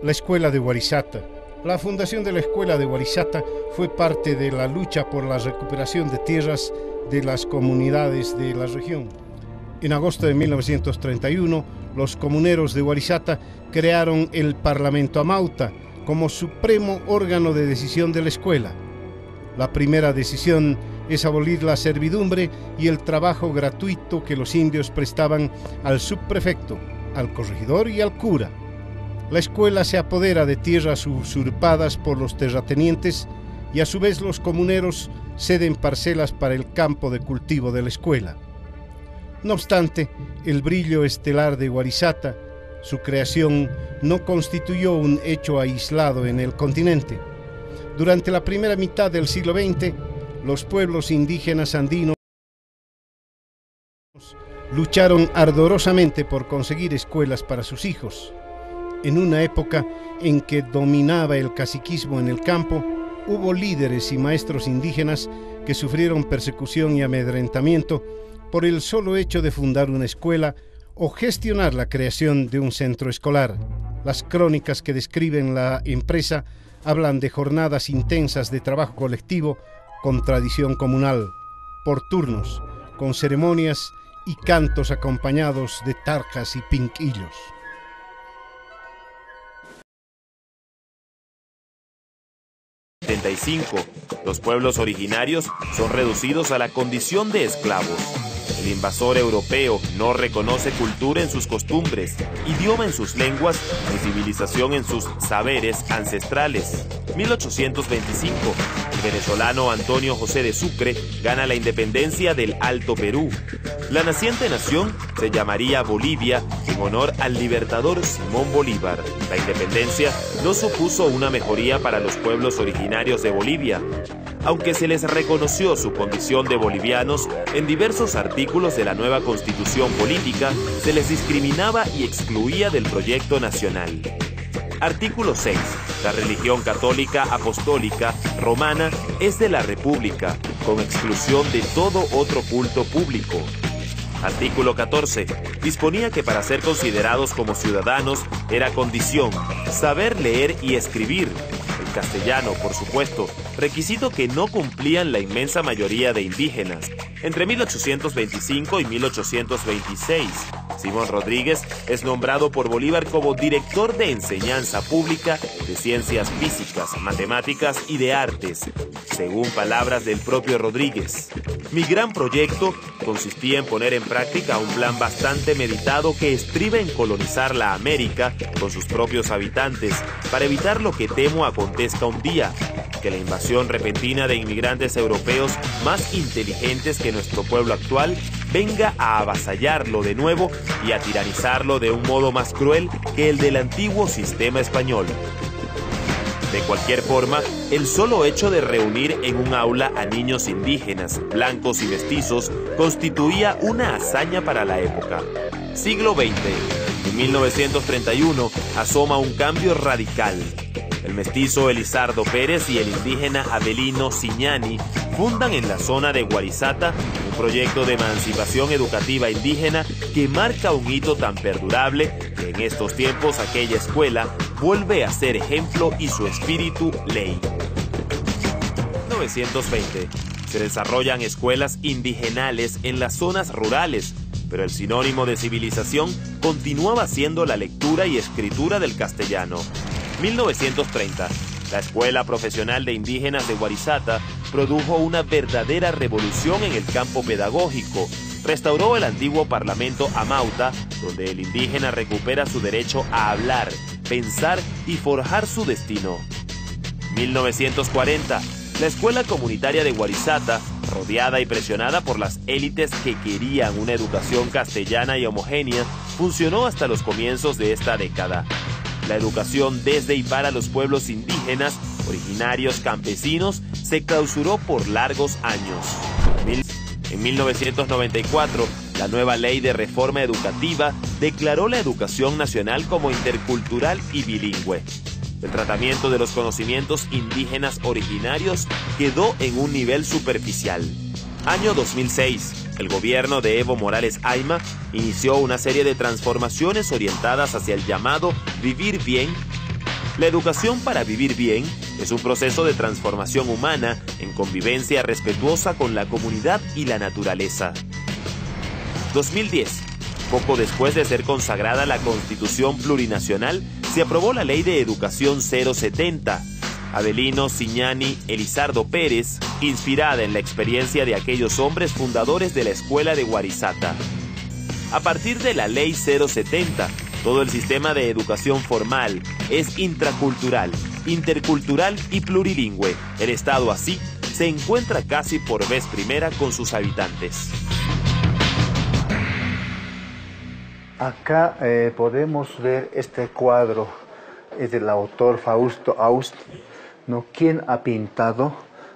La Escuela de Huarizata. La fundación de la Escuela de Huarizata fue parte de la lucha por la recuperación de tierras de las comunidades de la región. En agosto de 1931, los comuneros de Huarizata crearon el Parlamento Amauta como supremo órgano de decisión de la escuela. La primera decisión es abolir la servidumbre y el trabajo gratuito que los indios prestaban al subprefecto, al corregidor y al cura. La escuela se apodera de tierras usurpadas por los terratenientes y a su vez los comuneros ceden parcelas para el campo de cultivo de la escuela. No obstante, el brillo estelar de Huarizata, su creación, no constituyó un hecho aislado en el continente. Durante la primera mitad del siglo XX, los pueblos indígenas andinos lucharon ardorosamente por conseguir escuelas para sus hijos. En una época en que dominaba el caciquismo en el campo, hubo líderes y maestros indígenas que sufrieron persecución y amedrentamiento por el solo hecho de fundar una escuela o gestionar la creación de un centro escolar. Las crónicas que describen la empresa hablan de jornadas intensas de trabajo colectivo con tradición comunal, por turnos, con ceremonias y cantos acompañados de tarjas y pinquillos. Los pueblos originarios son reducidos a la condición de esclavos. El invasor europeo no reconoce cultura en sus costumbres, idioma en sus lenguas, ni civilización en sus saberes ancestrales. 1825, el venezolano Antonio José de Sucre gana la independencia del Alto Perú. La naciente nación se llamaría Bolivia en honor al libertador Simón Bolívar. La independencia no supuso una mejoría para los pueblos originarios de Bolivia, aunque se les reconoció su condición de bolivianos. En diversos artículos de la nueva Constitución Política se les discriminaba y excluía del proyecto nacional. Artículo 6. La religión católica apostólica romana es de la República, con exclusión de todo otro culto público. Artículo 14. Disponía que para ser considerados como ciudadanos era condición saber leer y escribir, el castellano, por supuesto, requisito que no cumplían la inmensa mayoría de indígenas. Entre 1825 y 1826, Simón Rodríguez es nombrado por Bolívar como director de enseñanza pública de ciencias físicas, matemáticas y de artes, según palabras del propio Rodríguez. Mi gran proyecto consistía en poner en práctica un plan bastante meditado que estriba en colonizar la América con sus propios habitantes, para evitar lo que temo acontezca un día, que la invasión repentina de inmigrantes europeos más inteligentes que nuestro pueblo actual venga a avasallarlo de nuevo y a tiranizarlo de un modo más cruel que el del antiguo sistema español. De cualquier forma, el solo hecho de reunir en un aula a niños indígenas, blancos y mestizos constituía una hazaña para la época. Siglo XX. En 1931 asoma un cambio radical. El mestizo Elizardo Pérez y el indígena Avelino Ciñani fundan en la zona de Huarizata un proyecto de emancipación educativa indígena que marca un hito tan perdurable que en estos tiempos aquella escuela vuelve a ser ejemplo y su espíritu ley. 1920. Se desarrollan escuelas indigenales en las zonas rurales, pero el sinónimo de civilización continuaba siendo la lectura y escritura del castellano. 1930. La Escuela Profesional de Indígenas de Huarizata produjo una verdadera revolución en el campo pedagógico. Restauró el antiguo Parlamento Amauta, donde el indígena recupera su derecho a hablar, pensar y forjar su destino. 1940. La Escuela Comunitaria de Huarizata, rodeada y presionada por las élites que querían una educación castellana y homogénea, funcionó hasta los comienzos de esta década. La educación desde y para los pueblos indígenas, originarios campesinos, se clausuró por largos años. En 1994, la nueva Ley de Reforma Educativa declaró la educación nacional como intercultural y bilingüe. El tratamiento de los conocimientos indígenas originarios quedó en un nivel superficial. Año 2006. El gobierno de Evo Morales Ayma inició una serie de transformaciones orientadas hacia el llamado vivir bien La educación para vivir bien es un proceso de transformación humana en convivencia respetuosa con la comunidad y la naturaleza. 2010. Poco después de ser consagrada la Constitución Plurinacional, se aprobó la Ley de Educación 070. Avelino Siñani Elizardo Pérez, inspirada en la experiencia de aquellos hombres fundadores de la Escuela de Guarizata. A partir de la Ley 070, todo el sistema de educación formal es intracultural, intercultural y plurilingüe. El Estado así se encuentra casi por vez primera con sus habitantes. Acá podemos ver este cuadro, es del autor Fausto Aust, ¿no? Quien ha pintado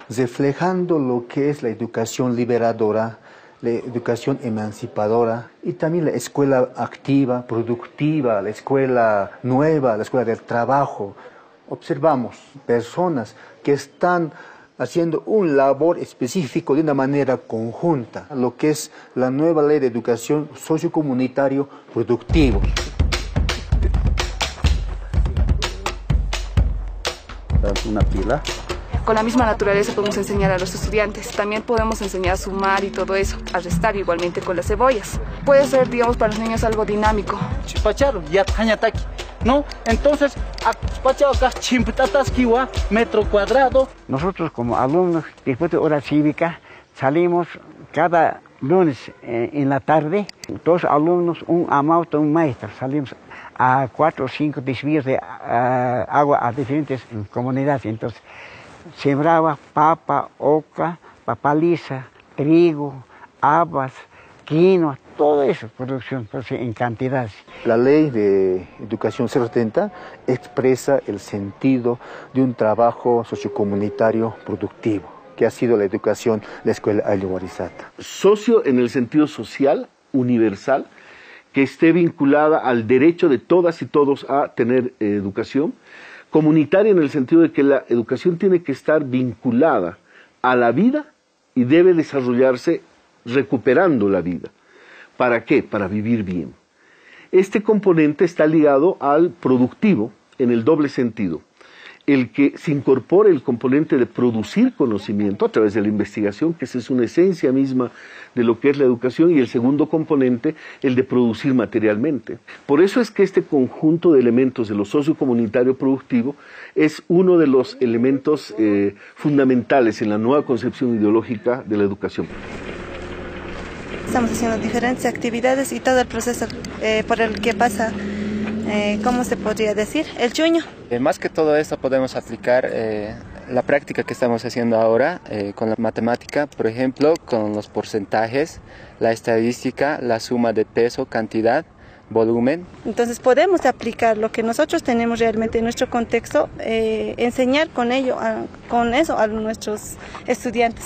reflejando lo que es la educación liberadora, la educación emancipadora y también la escuela activa, productiva, la escuela nueva, la escuela del trabajo. Observamos personas que están haciendo un labor específico de una manera conjunta, lo que es la nueva ley de educación sociocomunitario productivo. Una pila. Con la misma naturaleza podemos enseñar a los estudiantes. También podemos enseñar a sumar y todo eso, a restar igualmente con las cebollas. Puede ser, digamos, para los niños algo dinámico. ¿No? Entonces, metro cuadrado. Nosotros como alumnos, después de hora cívica, salimos cada lunes en la tarde, 2 alumnos, un amauto, un maestro, salimos a 4 o 5 desvíos de agua a diferentes comunidades. Entonces, sembraba papa, oca, papaliza, trigo, habas, quinoa, todo eso, producción en cantidades. La ley de educación 070 expresa el sentido de un trabajo sociocomunitario productivo, que ha sido la educación de la Escuela Aylio Guarizata. Socio en el sentido social, universal, que esté vinculada al derecho de todas y todos a tener educación. Comunitaria en el sentido de que la educación tiene que estar vinculada a la vida y debe desarrollarse recuperando la vida. ¿Para qué? Para vivir bien. Este componente está ligado al productivo en el doble sentido. El que se incorpore el componente de producir conocimiento a través de la investigación, que esa es una esencia misma de lo que es la educación, y el segundo componente, el de producir materialmente. Por eso es que este conjunto de elementos de lo sociocomunitario productivo es uno de los elementos fundamentales en la nueva concepción ideológica de la educación. Estamos haciendo diferentes actividades y todo el proceso por el que pasa, ¿cómo se podría decir? El chuño. Más que todo esto podemos aplicar la práctica que estamos haciendo ahora con la matemática, por ejemplo, con los porcentajes, la estadística, la suma de peso, cantidad, volumen. Entonces podemos aplicar lo que nosotros tenemos realmente en nuestro contexto, enseñar con eso a nuestros estudiantes.